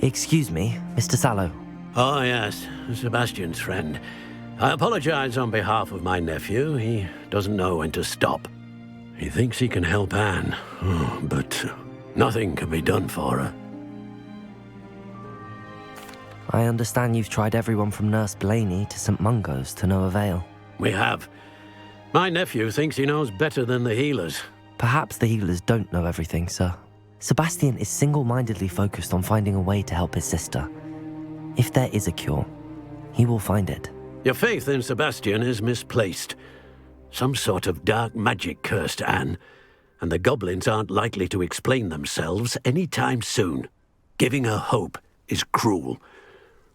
Excuse me, Mr. Sallow. Oh, yes, Sebastian's friend. I apologize on behalf of my nephew. He doesn't know when to stop. He thinks he can help Anne, but nothing can be done for her. I understand you've tried everyone from Nurse Blaney to St. Mungo's to no avail. We have. My nephew thinks he knows better than the healers. Perhaps the healers don't know everything, sir. Sebastian is single-mindedly focused on finding a way to help his sister. If there is a cure, he will find it. Your faith in Sebastian is misplaced. Some sort of dark magic cursed Anne, and the goblins aren't likely to explain themselves anytime soon. Giving her hope is cruel.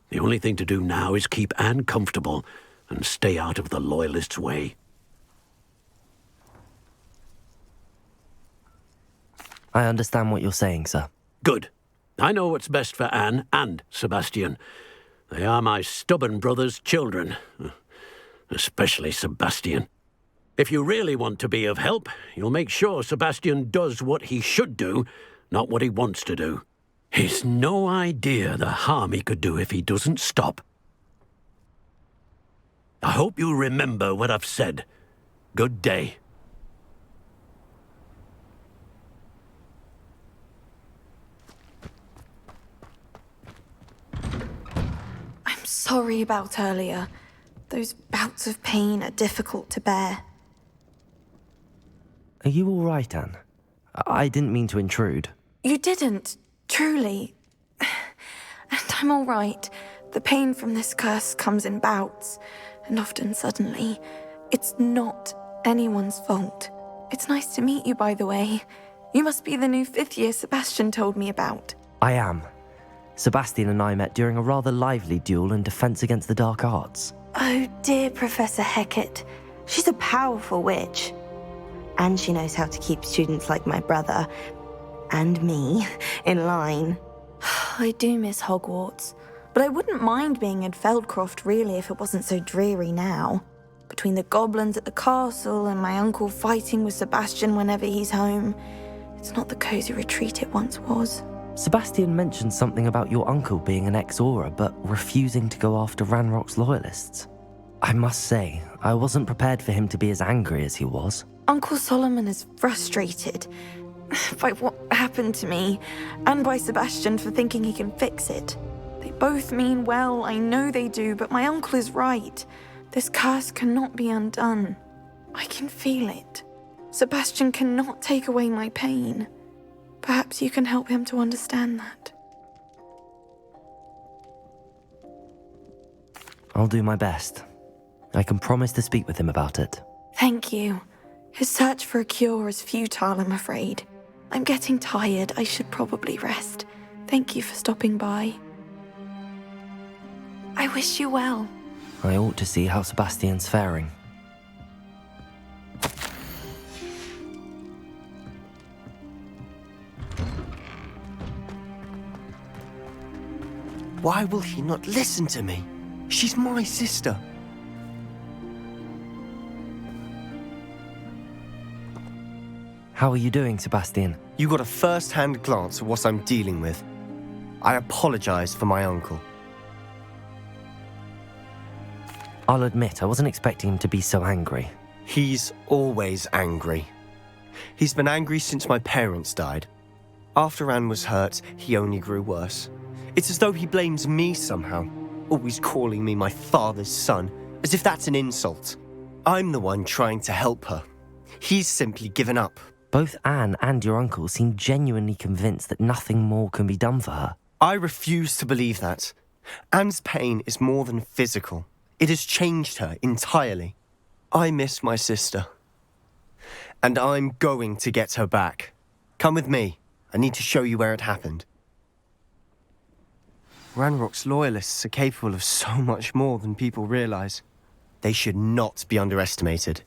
The only thing to do now is keep Anne comfortable and stay out of the Loyalists' way. I understand what you're saying, sir. Good. I know what's best for Anne and Sebastian. They are my stubborn brother's children. Especially Sebastian. If you really want to be of help, you'll make sure Sebastian does what he should do, not what he wants to do. He's no idea the harm he could do if he doesn't stop. I hope you remember what I've said. Good day. I'm sorry about earlier. Those bouts of pain are difficult to bear. Are you all right, Anne? I didn't mean to intrude. You didn't, truly. And I'm all right. The pain from this curse comes in bouts, and often suddenly. It's not anyone's fault. It's nice to meet you, by the way. You must be the new 5th year Sebastian told me about. I am. Sebastian and I met during a rather lively duel in Defense Against the Dark Arts. Oh dear, Professor Hecat. She's a powerful witch. And she knows how to keep students like my brother, and me, in line. I do miss Hogwarts, but I wouldn't mind being in Feldcroft really if it wasn't so dreary now. Between the goblins at the castle and my uncle fighting with Sebastian whenever he's home, it's not the cosy retreat it once was. Sebastian mentioned something about your uncle being an ex-Aura, but refusing to go after Ranrock's loyalists. I must say, I wasn't prepared for him to be as angry as he was. Uncle Solomon is frustrated by what happened to me, and by Sebastian for thinking he can fix it. They both mean well, I know they do, but my uncle is right. This curse cannot be undone. I can feel it. Sebastian cannot take away my pain. Perhaps you can help him to understand that. I'll do my best. I can promise to speak with him about it. Thank you. His search for a cure is futile, I'm afraid. I'm getting tired. I should probably rest. Thank you for stopping by. I wish you well. I ought to see how Sebastian's faring. Why will he not listen to me? She's my sister. How are you doing, Sebastian? You got a first-hand glance at what I'm dealing with. I apologize for my uncle. I'll admit, I wasn't expecting him to be so angry. He's always angry. He's been angry since my parents died. After Anne was hurt, he only grew worse. It's as though he blames me somehow, always calling me my father's son, as if that's an insult. I'm the one trying to help her. He's simply given up. Both Anne and your uncle seem genuinely convinced that nothing more can be done for her. I refuse to believe that. Anne's pain is more than physical. It has changed her entirely. I miss my sister. And I'm going to get her back. Come with me. I need to show you where it happened. Ranrock's loyalists are capable of so much more than people realize. They should not be underestimated.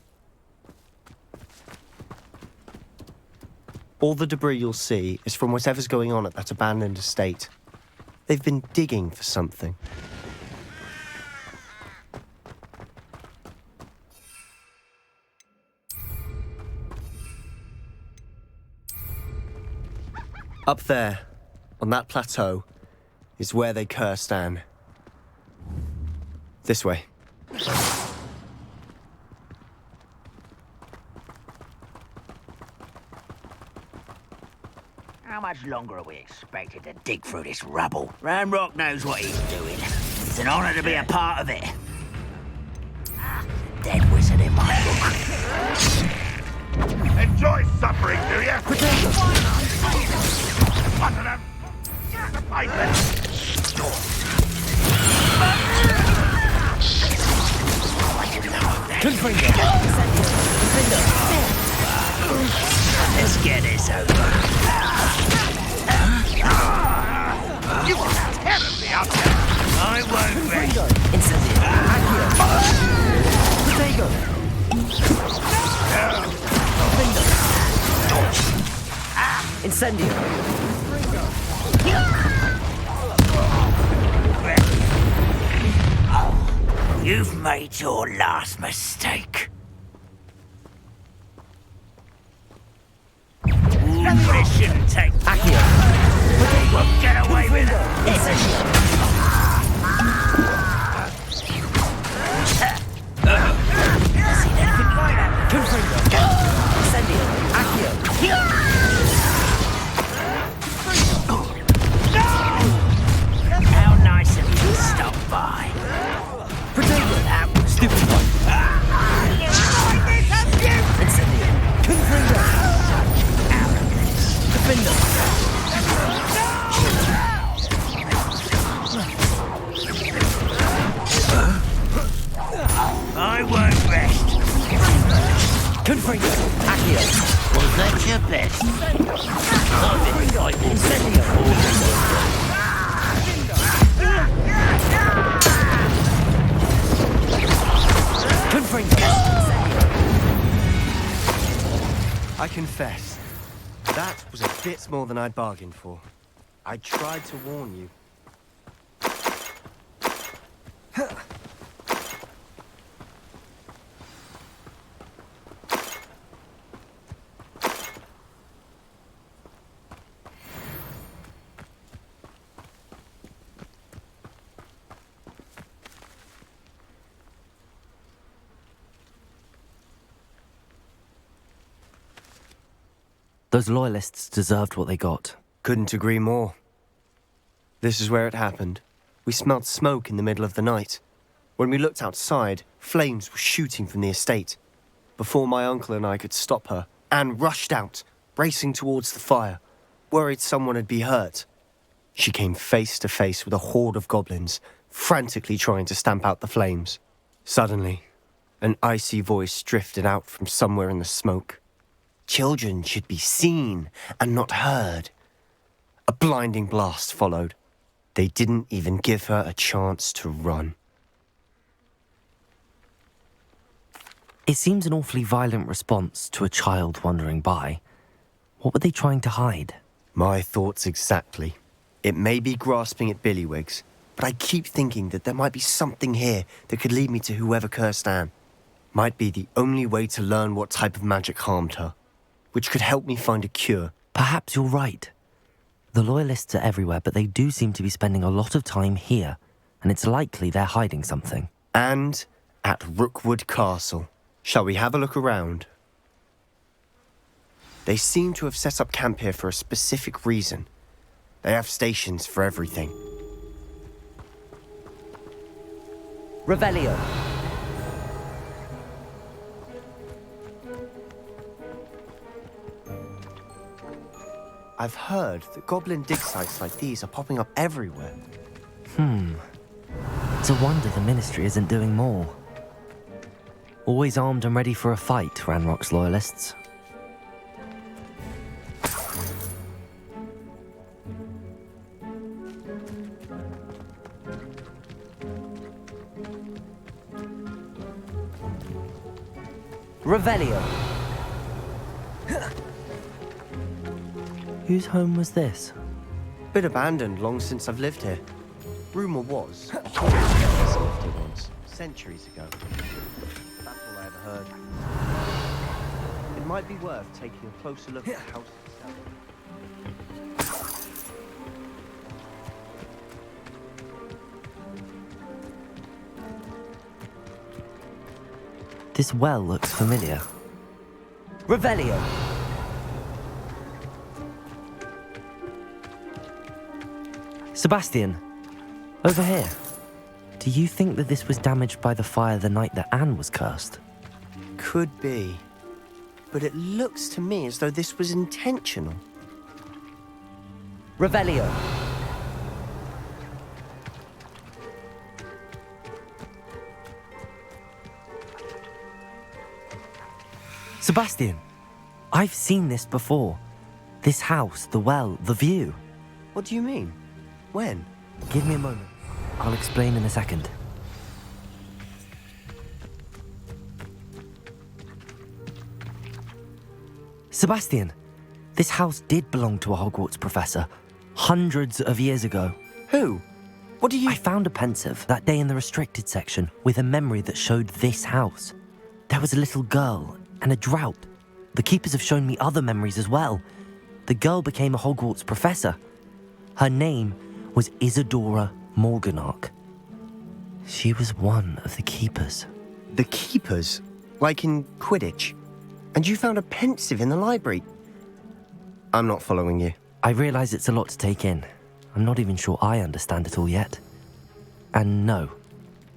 All the debris you'll see is from whatever's going on at that abandoned estate. They've been digging for something. Up there, on that plateau, is where they cursed Anne. This way. How much longer are we expected to dig through this rubble? Ranrock knows what he's doing. It's an honor to be a part of it. Dead wizard in my book. Enjoy suffering, do you? Butter them. Let's get this over. You are terribly out there. I won't rest. Incendio. You've made your last mistake. This shouldn't take Accio. We'll get away with it. Seen anything like that? Confringo. Incendio. Accio. How nice of you to stop by. That was Stupid one. Incendio. Confringo. Defender. I won't rest. Confringo. Accio. Was that your best? Incendio. Confringo. I confess, that was a bit more than I'd bargained for. I tried to warn you. Those loyalists deserved what they got. Couldn't agree more. This is where it happened. We smelled smoke in the middle of the night. When we looked outside, flames were shooting from the estate. Before my uncle and I could stop her, Anne rushed out, racing towards the fire, worried someone would be hurt. She came face to face with a horde of goblins, frantically trying to stamp out the flames. Suddenly, an icy voice drifted out from somewhere in the smoke. Children should be seen and not heard. A blinding blast followed. They didn't even give her a chance to run. It seems an awfully violent response to a child wandering by. What were they trying to hide? My thoughts exactly. It may be grasping at billywigs, but I keep thinking that there might be something here that could lead me to whoever cursed Anne. Might be the only way to learn what type of magic harmed her, which could help me find a cure. Perhaps you're right. The Loyalists are everywhere, but they do seem to be spending a lot of time here, and it's likely they're hiding something. And at Rookwood Castle. Shall we have a look around? They seem to have set up camp here for a specific reason. They have stations for everything. Revelio. I've heard that goblin dig sites like these are popping up everywhere. It's a wonder the Ministry isn't doing more. Always armed and ready for a fight, Ranrock's Loyalists. Revelio. Whose home was this? Been abandoned long since I've lived here. Rumour was a Hogwarts lived here once, centuries ago. That's all I ever heard. It might be worth taking a closer look at the house itself. This well looks familiar. Revelio! Sebastian, over here. Do you think that this was damaged by the fire the night that Anne was cursed? Could be. But it looks to me as though this was intentional. Revelio. Sebastian, I've seen this before. This house, the well, the view. What do you mean? When? Give me a moment. I'll explain in a second. Sebastian, this house did belong to a Hogwarts professor, hundreds of years ago. Who? What do you... I found a pensive that day in the restricted section with a memory that showed this house. There was a little girl and a drought. The keepers have shown me other memories as well. The girl became a Hogwarts professor. Her name was Isadora Morganach. She was one of the keepers. The keepers? Like in Quidditch? And you found a pensive in the library? I'm not following you. I realise it's a lot to take in. I'm not even sure I understand it all yet. And no,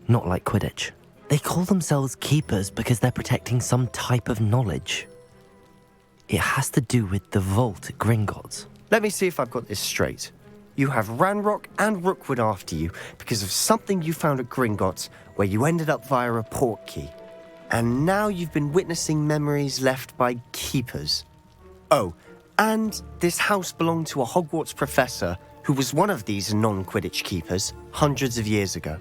not like Quidditch. They call themselves keepers because they're protecting some type of knowledge. It has to do with the vault at Gringotts. Let me see if I've got this straight. You have Ranrock and Rookwood after you because of something you found at Gringotts where you ended up via a portkey. And now you've been witnessing memories left by keepers. Oh, and this house belonged to a Hogwarts professor who was one of these non-Quidditch keepers hundreds of years ago.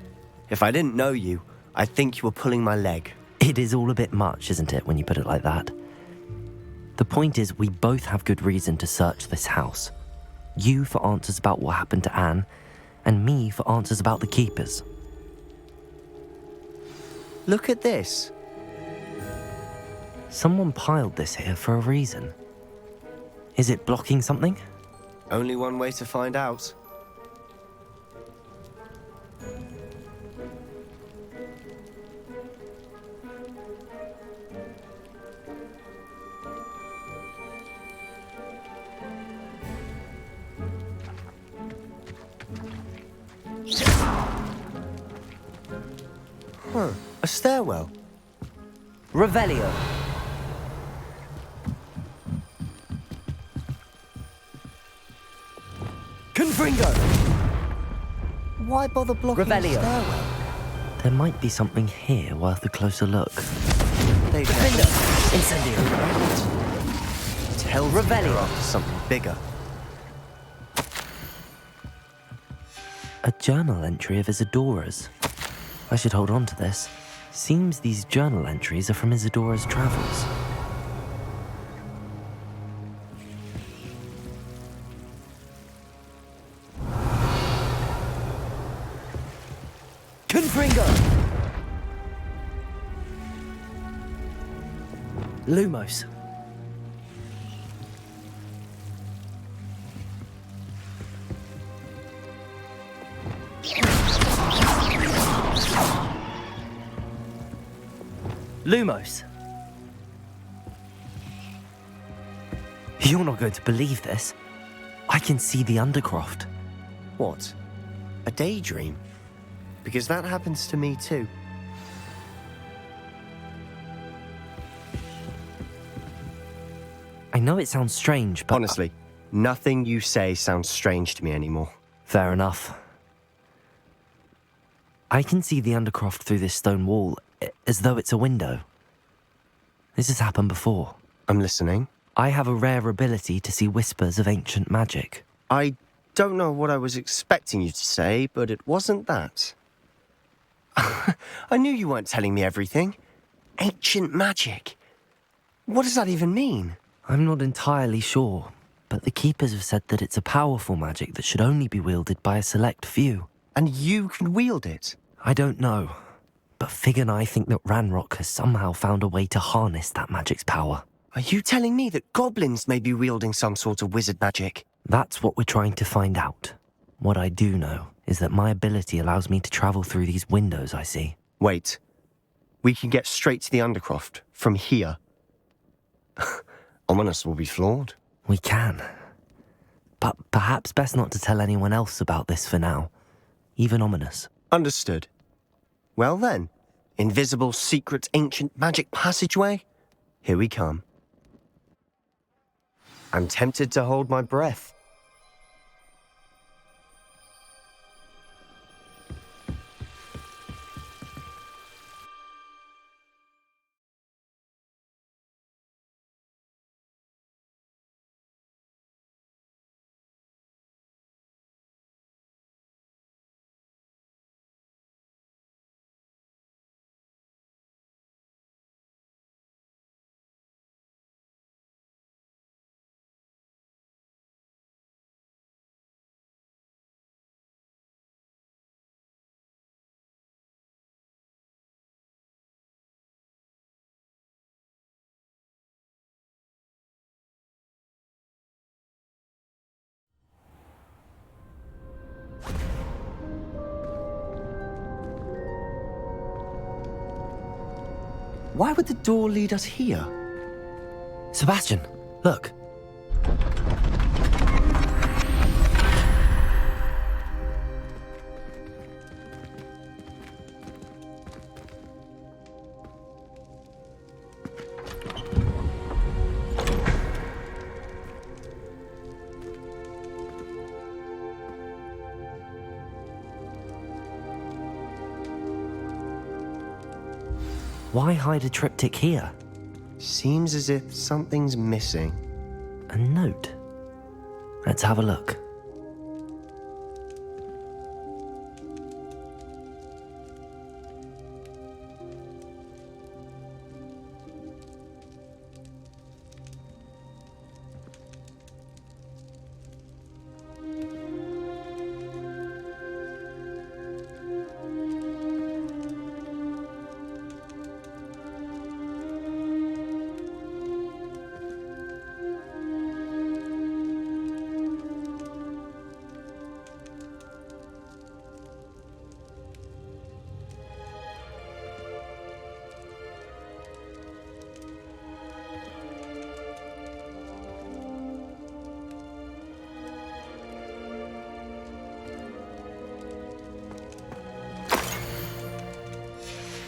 If I didn't know you, I'd think you were pulling my leg. It is all a bit much, isn't it, when you put it like that? The point is, we both have good reason to search this house. You for answers about what happened to Anne, and me for answers about the keepers. Look at this. Someone piled this here for a reason. Is it blocking something? Only one way to find out. A stairwell. Revelio. Confringo. Why bother blocking the Revelio. stairwell? There might be something here worth a closer look. They Incendio. Tell Revelio. they're after something bigger. A journal entry of Isadora's. I should hold on to this. Seems these journal entries are from Isadora's travels. Confringo! Lumos. Lumos. You're not going to believe this. I can see the Undercroft. What? A daydream? Because that happens to me too. I know it sounds strange, but... Honestly, nothing you say sounds strange to me anymore. Fair enough. I can see the Undercroft through this stone wall, as though it's a window. This has happened before. I'm listening. I have a rare ability to see whispers of ancient magic. I don't know what I was expecting you to say, but it wasn't that. I knew you weren't telling me everything. Ancient magic. What does that even mean? I'm not entirely sure, but the Keepers have said that it's a powerful magic that should only be wielded by a select few. And you can wield it? I don't know, but Fig and I think that Ranrock has somehow found a way to harness that magic's power. Are you telling me that goblins may be wielding some sort of wizard magic? That's what we're trying to find out. What I do know is that my ability allows me to travel through these windows I see. Wait. We can get straight to the Undercroft from here. Ominous will be floored. We can. But perhaps best not to tell anyone else about this for now. Even Ominous. Understood. Well then, invisible, secret, ancient magic passageway? Here we come. I'm tempted to hold my breath. Why would the door lead us here? Sebastian, look. Why hide a triptych here? Seems as if something's missing. A note. Let's have a look.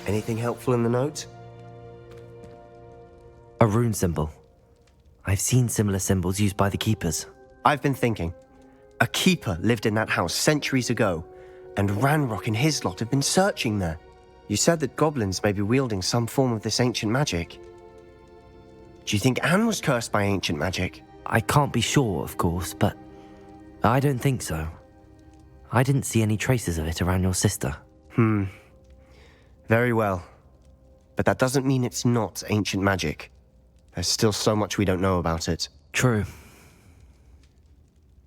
Anything helpful in the note? A rune symbol. I've seen similar symbols used by the keepers. I've been thinking. A keeper lived in that house centuries ago, and Ranrock and his lot have been searching there. You said that goblins may be wielding some form of this ancient magic. Do you think Anne was cursed by ancient magic? I can't be sure, of course, but I don't think so. I didn't see any traces of it around your sister. Very well. But that doesn't mean it's not ancient magic. There's still so much we don't know about it. True.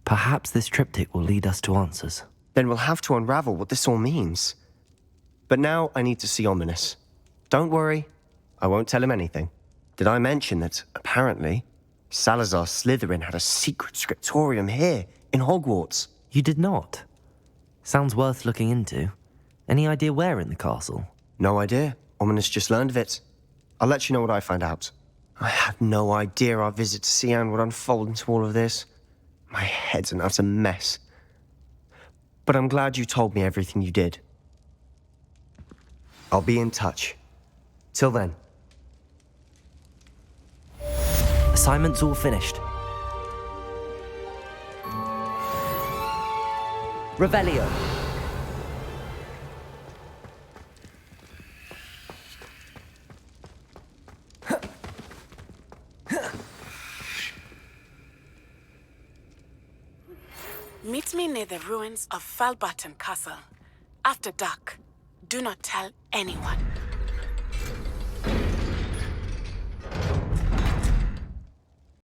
Perhaps this triptych will lead us to answers. Then we'll have to unravel what this all means. But now I need to see Ominous. Don't worry, I won't tell him anything. Did I mention that, apparently, Salazar Slytherin had a secret scriptorium here, in Hogwarts? You did not? Sounds worth looking into. Any idea where in the castle? No idea. Ominous just learned of it. I'll let you know what I find out. I had no idea our visit to see Anne would unfold into all of this. My head's an utter mess. But I'm glad you told me everything you did. I'll be in touch. Till then. Assignment's all finished. Revelio. Meet me near the ruins of Falbarton Castle. After dark. Do not tell anyone.